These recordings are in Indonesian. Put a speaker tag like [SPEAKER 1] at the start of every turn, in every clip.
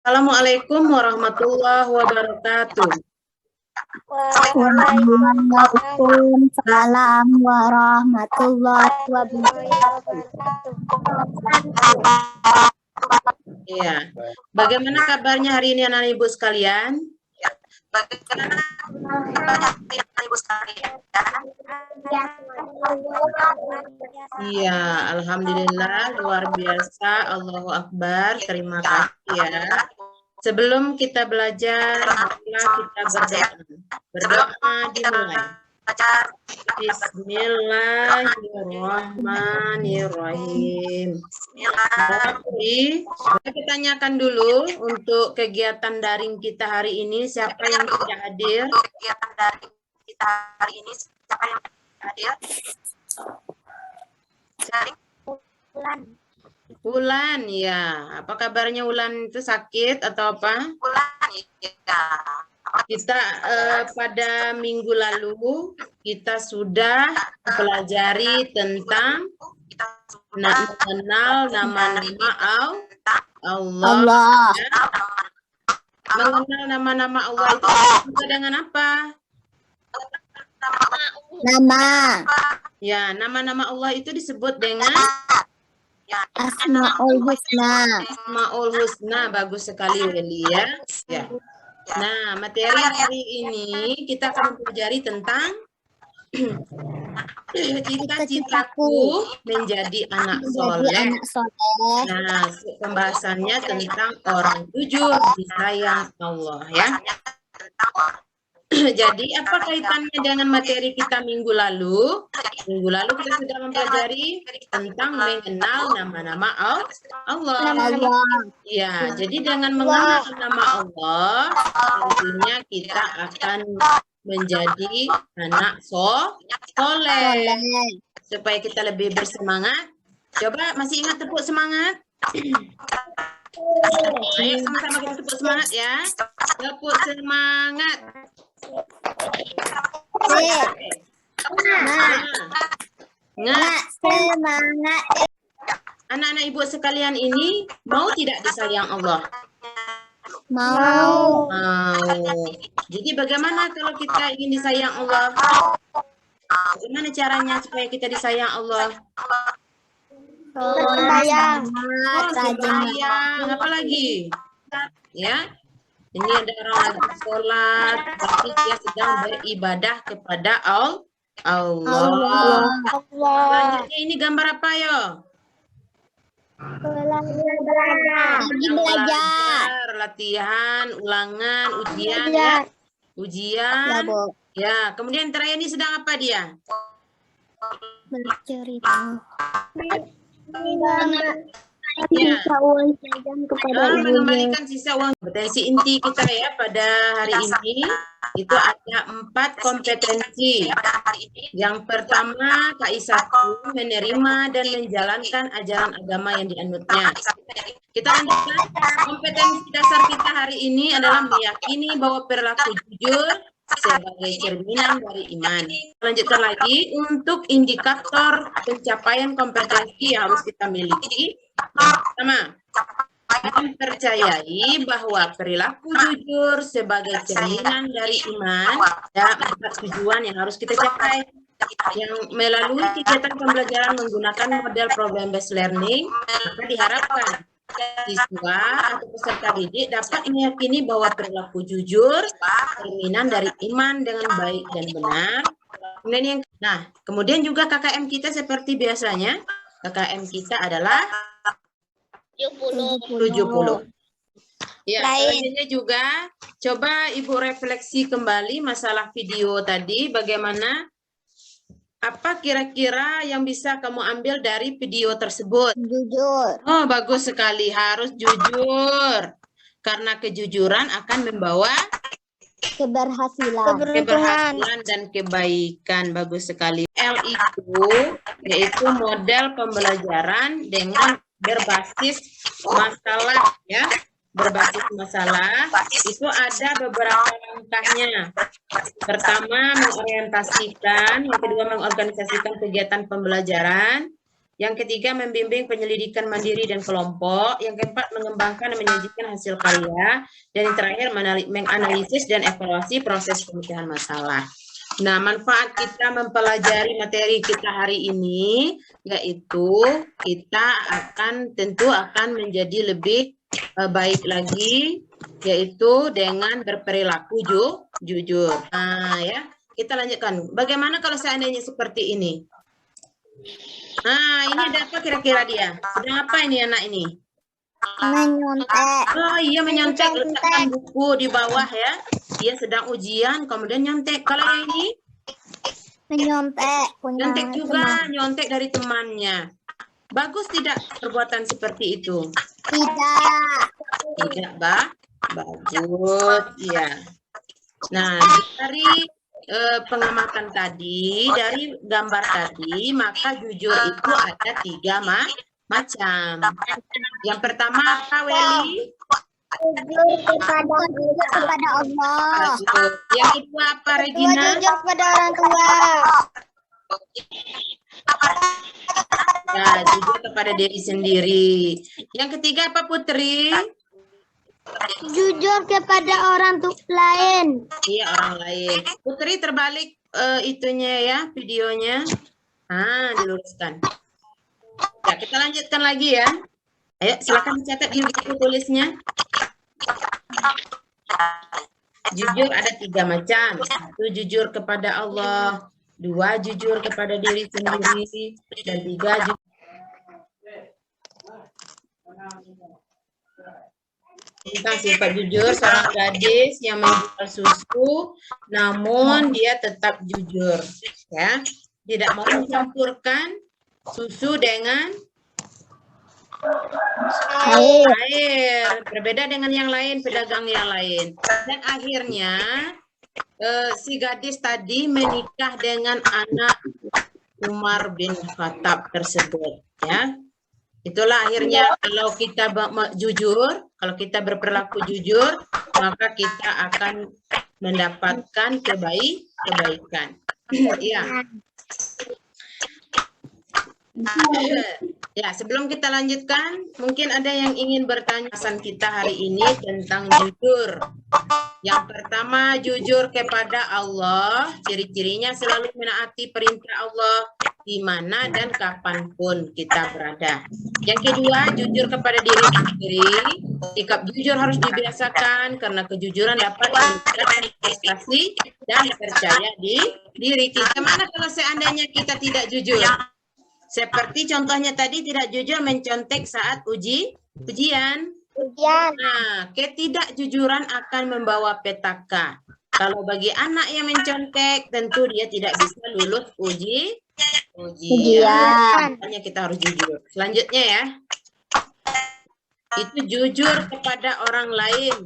[SPEAKER 1] Assalamualaikum warahmatullahi wabarakatuh.
[SPEAKER 2] Waalaikumsalam warahmatullahi wabarakatuh.
[SPEAKER 1] Iya. Bagaimana kabarnya hari ini anak ibu sekalian? Iya, alhamdulillah luar biasa. Allahu Akbar. Terima kasih ya. Sebelum kita belajar, marilah kita berdoa. Berdoa dimulai. Bismillahirrahmanirrahim. Jadi, kita tanyakan dulu untuk kegiatan daring kita hari ini, siapa yang tidak hadir? Ulan, ya. Apa kabarnya Ulan itu sakit atau apa? Kita pada minggu lalu kita sudah pelajari tentang mengenal nama-nama Allah. Ya. Mengenal nama-nama Allah itu juga dengan apa?
[SPEAKER 2] Nama.
[SPEAKER 1] Ya, nama-nama Allah itu disebut dengan
[SPEAKER 2] Asmaul Husna.
[SPEAKER 1] Asmaul Husna. Bagus sekali Weli ya. Ya. Nah, materi hari ini kita akan mempelajari tentang cita-citaku menjadi anak soleh. Nah, pembahasannya tentang orang jujur disayang Allah ya. Jadi apa kaitannya dengan materi kita minggu lalu? Minggu lalu kita sudah mempelajari tentang mengenal nama-nama Allah. Ya, jadi dengan mengenal nama Allah, tentunya kita akan menjadi anak soleh. Supaya kita lebih bersemangat. Coba masih ingat tepuk semangat? Ayo sama-sama kita tepuk semangat ya. Tepuk semangat.
[SPEAKER 2] Semangat.
[SPEAKER 1] Anak-anak ibu sekalian ini mau tidak disayang Allah?
[SPEAKER 2] Mau.
[SPEAKER 1] Jadi bagaimana kalau kita ingin disayang Allah? Bagaimana caranya supaya kita disayang Allah?
[SPEAKER 2] Sayang.
[SPEAKER 1] Sayang. Apa lagi? Ya. Ini ada orang lagi sholat, tapi dia sedang beribadah kepada Allah. Selanjutnya ini gambar apa yo? Belajar, latihan, ulangan, ujian ya. Ujian. Ya, kemudian terakhir ini sedang apa dia?
[SPEAKER 2] Bercerita.
[SPEAKER 1] Ya. Mengembalikan sisa uang. Kompetensi inti kita ya pada hari ini itu ada 4 kompetensi. Yang pertama, KI1 menerima dan menjalankan ajaran agama yang dianutnya. Kita lanjutkan. Kompetensi dasar kita hari ini adalah meyakini bahwa perilaku jujur sebagai cerminan dari iman. Lanjutkan lagi untuk indikator pencapaian kompetensi yang harus kita miliki. Pertama, mempercayai bahwa perilaku jujur sebagai cerminan dari iman dan 4 tujuan yang harus kita capai. Yang melalui kegiatan pembelajaran menggunakan model problem based learning, maka diharapkan siswa atau peserta didik dapat meyakini bahwa perilaku jujur cerminan dari iman dengan baik dan benar. Kemudian juga KKM kita seperti biasanya, KKM kita adalah 70. Ya, selanjutnya juga coba Ibu refleksi kembali masalah video tadi, bagaimana apa kira-kira yang bisa kamu ambil dari video tersebut?
[SPEAKER 2] Jujur.
[SPEAKER 1] Oh, bagus sekali, harus jujur. Karena kejujuran akan membawa keberhasilan dan kebaikan. Bagus sekali. L itu yaitu model pembelajaran dengan berbasis masalah ya. Berbasis masalah itu ada beberapa langkahnya. Pertama, mengorientasikan, yang kedua mengorganisasikan kegiatan pembelajaran, Yang ketiga, membimbing penyelidikan mandiri dan kelompok. Yang keempat, mengembangkan dan menyajikan hasil karya. Dan yang terakhir, menganalisis dan evaluasi proses pemecahan masalah. Nah, manfaat kita mempelajari materi kita hari ini, yaitu kita tentu akan menjadi lebih baik lagi, yaitu dengan berperilaku jujur. Nah, ya, kita lanjutkan. Bagaimana kalau seandainya seperti ini? Nah, ini ada apa kira-kira dia? Sedang apa ini anak ini?
[SPEAKER 2] Menyontek.
[SPEAKER 1] Oh iya, menyontek. Letakkan buku di bawah ya. Dia sedang ujian, kemudian nyontek. Kalau yang ini?
[SPEAKER 2] Menyontek.
[SPEAKER 1] Nyontek juga, nyontek dari temannya. Bagus tidak perbuatan seperti itu?
[SPEAKER 2] Tidak.
[SPEAKER 1] Tidak, bagus. Ya. Nah, dari pengamatan tadi, dari gambar tadi, maka jujur itu ada 3 macam. Yang pertama apa, Weli?
[SPEAKER 2] Jujur kepada Allah.
[SPEAKER 1] Yang kedua apa, Regina?
[SPEAKER 2] Jujur kepada orang tua.
[SPEAKER 1] Nah, jujur kepada diri sendiri. Yang ketiga apa, Putri?
[SPEAKER 2] Jujur kepada orang lain.
[SPEAKER 1] Iya, orang lain. Putri terbalik itunya ya, videonya. Diluruskan. Ya, kita lanjutkan lagi ya. Ayo, silakan catat di buku tulisnya. Jujur ada 3 macam. 1, jujur kepada Allah. 2, jujur kepada diri sendiri. Dan 3, jujur. Tentang sifat jujur seorang gadis yang menjual susu, namun dia tetap jujur, ya, tidak mau mencampurkan susu dengan air, berbeda dengan yang lain, pedagang yang lain. Dan akhirnya si gadis tadi menikah dengan anak Umar bin Khattab tersebut, ya. Itulah akhirnya kalau kita jujur, kalau kita berperilaku jujur, maka kita akan mendapatkan kebaikan. Iya. Ya, sebelum kita lanjutkan, mungkin ada yang ingin bertanya pesan kita hari ini tentang jujur. Yang pertama, jujur kepada Allah. Ciri-cirinya selalu menaati perintah Allah di mana dan kapanpun kita berada. Yang kedua, jujur kepada diri sendiri. Sikap jujur harus dibiasakan karena kejujuran dapat meningkatkan prestasi dan percaya diri kita. Mana kalau seandainya kita tidak jujur? Seperti contohnya tadi, tidak jujur mencontek saat ujian. Nah, ketidakjujuran akan membawa petaka. Kalau bagi anak yang mencontek, tentu dia tidak bisa lulus ujian. Makanya kita harus jujur. Selanjutnya ya, itu jujur kepada orang lain.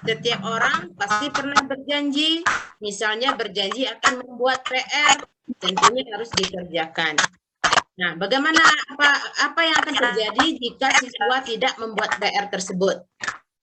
[SPEAKER 1] Setiap orang pasti pernah berjanji, misalnya berjanji akan membuat PR, tentunya harus dikerjakan. Nah, bagaimana apa yang akan terjadi jika siswa tidak membuat PR tersebut?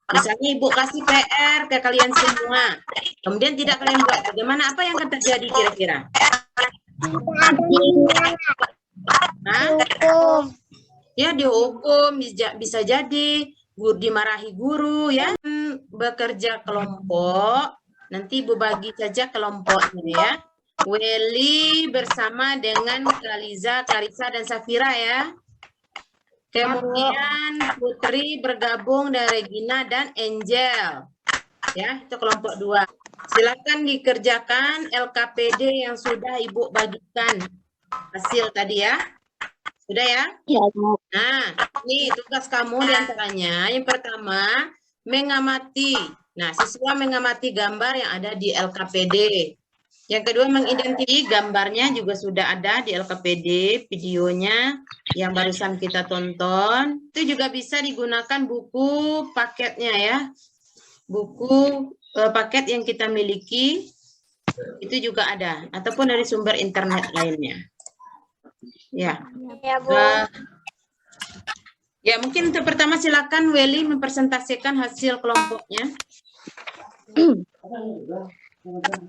[SPEAKER 1] Misalnya ibu kasih PR ke kalian semua, kemudian tidak kalian buat, bagaimana, apa yang akan terjadi kira-kira? Ya, dihukum, bisa jadi dimarahi guru ya. Bekerja kelompok, nanti ibu bagi saja kelompoknya ya. Weli bersama dengan Clarissa dan Safira ya. Kemudian Putri bergabung dengan Regina dan Angel. Ya, itu kelompok 2. Silakan dikerjakan LKPD yang sudah Ibu bagikan hasil tadi ya. Sudah ya?
[SPEAKER 2] Ya,
[SPEAKER 1] Nah, ini tugas kamu diantaranya. Yang pertama, mengamati. Nah, siswa mengamati gambar yang ada di LKPD. Yang kedua, mengidentifikasi gambarnya juga sudah ada di LKPD, videonya yang barusan kita tonton. Itu juga bisa digunakan buku paketnya ya. Buku paket yang kita miliki, itu juga ada. Ataupun dari sumber internet lainnya. Ya.
[SPEAKER 2] Ya, Bu.
[SPEAKER 1] Ya, mungkin untuk pertama silakan Weli mempresentasikan hasil kelompoknya.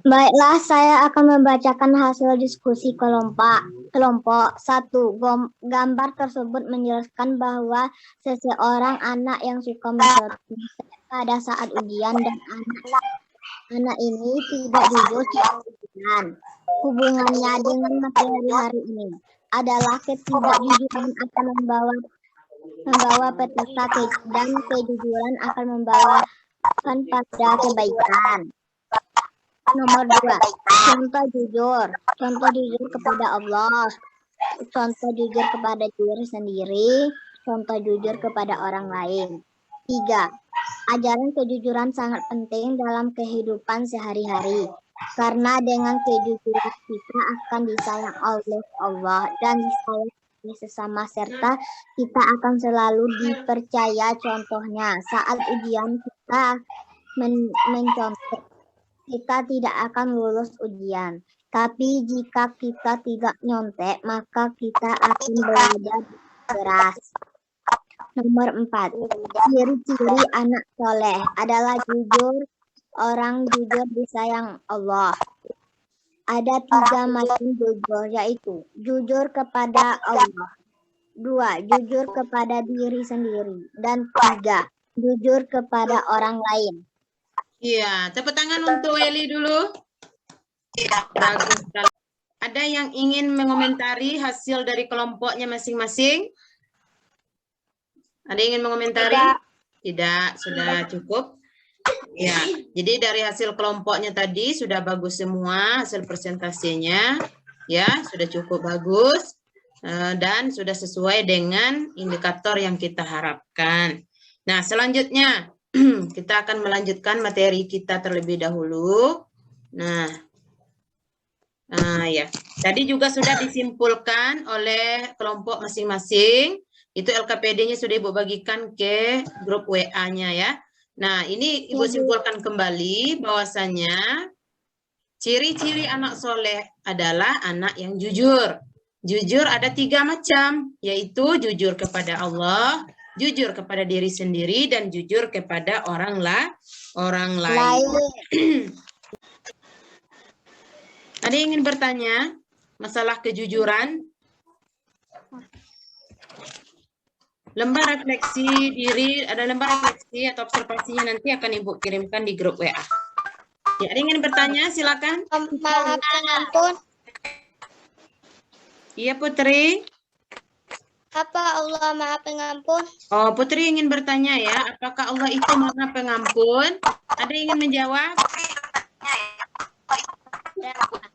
[SPEAKER 2] Baiklah, saya akan membacakan hasil diskusi kelompok. 1. Gambar tersebut menjelaskan bahwa seseorang anak yang suka mencontoh pada saat ujian dan anak ini tidak jujur saat ujian. Hubungannya dengan materi hari ini adalah ketidakjujuran akan membawa petaka dan kejujuran akan membawakan pada kebaikan. Nomor 2, contoh jujur. Contoh jujur kepada Allah. Contoh jujur kepada diri sendiri. Contoh jujur kepada orang lain. 3, ajaran kejujuran sangat penting dalam kehidupan sehari-hari. Karena dengan kejujuran kita akan disayang oleh Allah dan disayang oleh sesama serta kita akan selalu dipercaya. Contohnya, saat ujian kita mencontoh, kita tidak akan lulus ujian. Tapi jika kita tidak nyontek, maka kita akan belajar keras. Nomor 4, ciri-ciri anak soleh adalah jujur. Orang jujur disayang Allah. Ada 3 macam jujur, yaitu jujur kepada Allah, 2, jujur kepada diri sendiri, dan 3, jujur kepada orang lain.
[SPEAKER 1] Iya, tepuk tangan untuk Eli dulu. Bagus sekali. Ada yang ingin mengomentari hasil dari kelompoknya masing-masing? Ada yang ingin mengomentari? Tidak, sudah cukup. Ya, jadi dari hasil kelompoknya tadi sudah bagus semua hasil presentasinya. Ya, sudah cukup bagus. Dan sudah sesuai dengan indikator yang kita harapkan. Nah, selanjutnya kita akan melanjutkan materi kita terlebih dahulu. Nah, ya, tadi juga sudah disimpulkan oleh kelompok masing-masing. Itu LKPD-nya sudah Ibu bagikan ke grup WA-nya ya. Nah, ini Ibu simpulkan kembali bahwasanya ciri-ciri anak soleh adalah anak yang jujur. Jujur ada 3 macam, yaitu jujur kepada Allah, jujur kepada diri sendiri, dan jujur kepada orang lain. Ada yang ingin bertanya masalah kejujuran? Lembar refleksi diri, ada lembar refleksi atau observasinya nanti akan Ibu kirimkan di grup WA. Ya, ada yang ingin bertanya? Silakan.
[SPEAKER 2] Maaf, pengampun.
[SPEAKER 1] Iya, Putri.
[SPEAKER 2] Apa Allah Maha Pengampun?
[SPEAKER 1] Oh, Putri ingin bertanya ya, apakah Allah itu Maha Pengampun? Ada yang ingin menjawab?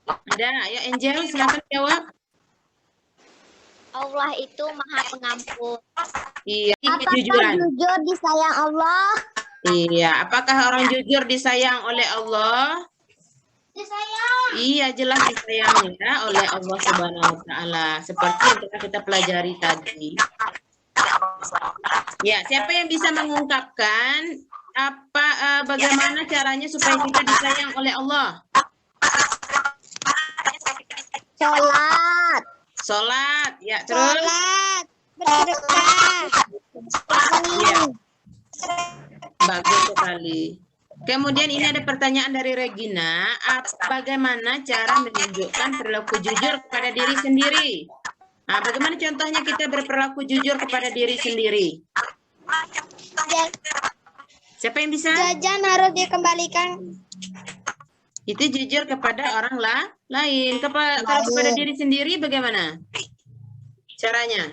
[SPEAKER 1] Ada, ayo Angel, silakan jawab.
[SPEAKER 2] Allah itu Maha Pengampun.
[SPEAKER 1] Iya,
[SPEAKER 2] Apakah
[SPEAKER 1] kejujuran.
[SPEAKER 2] jujur disayang Allah?
[SPEAKER 1] Iya, apakah orang jujur disayang oleh Allah?
[SPEAKER 2] Disayang.
[SPEAKER 1] Iya, jelas disayang ya oleh Allah Subhanahu wa taala. Seperti yang telah kita pelajari tadi. Ya, siapa yang bisa mengungkapkan bagaimana caranya supaya kita disayang oleh Allah?
[SPEAKER 2] Sholat.
[SPEAKER 1] Sholat, ya terus.
[SPEAKER 2] Sholat. Bersedekah.
[SPEAKER 1] Ya. Bagus sekali. Kemudian ini ada pertanyaan dari Regina, bagaimana cara menunjukkan perilaku jujur kepada diri sendiri? Nah, bagaimana contohnya kita berperilaku jujur kepada diri sendiri? Siapa yang bisa?
[SPEAKER 2] Jajan harus dikembalikan.
[SPEAKER 1] Itu jujur kepada orang lain. Kalau kepada diri sendiri bagaimana caranya?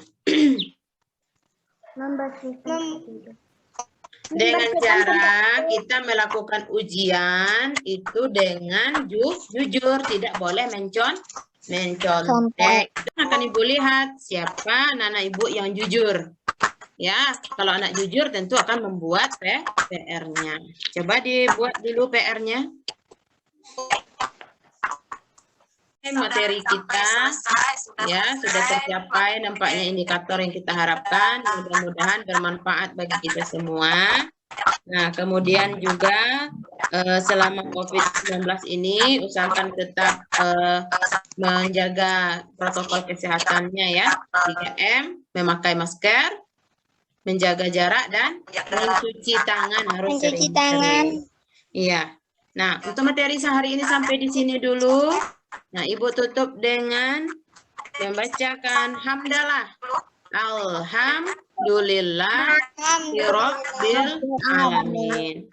[SPEAKER 1] Dengan cara kita melakukan ujian itu dengan jujur, tidak boleh mencontek. Akan Ibu lihat siapa anak Ibu yang jujur. Ya, kalau anak jujur tentu akan membuat PR-nya. Coba dibuat dulu PR-nya. Materi kita ya sudah tercapai, nampaknya indikator yang kita harapkan, mudah-mudahan bermanfaat bagi kita semua. Nah, kemudian juga selama COVID-19 ini usahakan tetap menjaga protokol kesehatannya ya, 3M, memakai masker, menjaga jarak, dan mencuci tangan harus sering-sering. Iya. Nah, untuk materi sehari ini sampai di sini dulu. Nah, Ibu tutup dengan membacakan hamdalah. Alhamdulillah rabbil alamin.